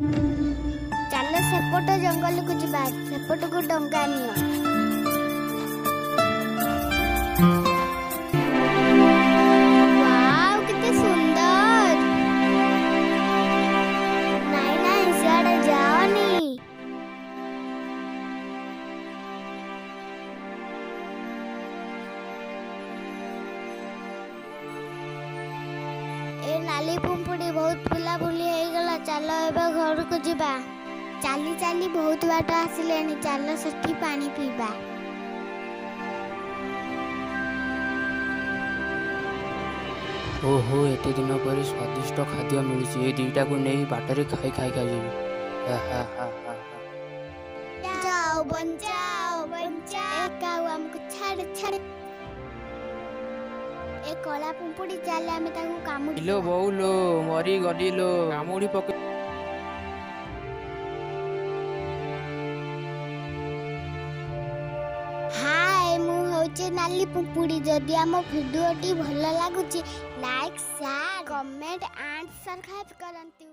ଚାଲ ସେପଟ ଜଙ୍ଗଲକୁ ଯିବା, ସେପଟକୁ ଡଙ୍ଗା ନିଅ। ୱାଓ, କେତେ ସୁନ୍ଦର। ନାଇଁ ନାଇଁ, ସିଆଡେ ଯାଅନି। ଏ ନାଲି ପୁମ୍ପୁଡ଼ି ବହୁତ ବୁଲାବୁଲି ହେଇଗଲା, ଚାଲ ଏବେ ଘରକୁ ଯିବା। ଚାଲି ଚାଲି ବହୁତ ବାଟ ଆସିଲେଣି, ଚାଲ ସେଠି ପାଣି ପିଇବା। ଓହୋ, ଏତେ ଦିନ ପରେ ସ୍ୱାଦିଷ୍ଟ ଖାଦ୍ୟ ମିଳିଛି। ଏ ଦୁଇଟାକୁ ନେଇ ବାଟରେ ଖାଇ ଯିବି। ଯାଅ, ବଞ୍ଚାଅ ବଞ୍ଚାଅ, କାଉ ଆମକୁ ଛାଡ ଛାଡ। ଏ କଳା ପୁମ୍ପୁଡ଼ି, ଚାଲେ ଆମେ ତାକୁ କାମୁଡି ଇଲୋ ବୋଉଲୋ, ମରିଗଲି ଲୋ, କାମୁଡି ପକେଇ। ହାଏ, ମୁଁ ହଉଛି ନାଲି ପୁମ୍ପୁଡ଼ି। ଯଦି ଆମ ଭିଡ଼ିଓଟି ଭଲ ଲାଗୁଛି, like, share, comment and subscribe କରନ୍ତୁ।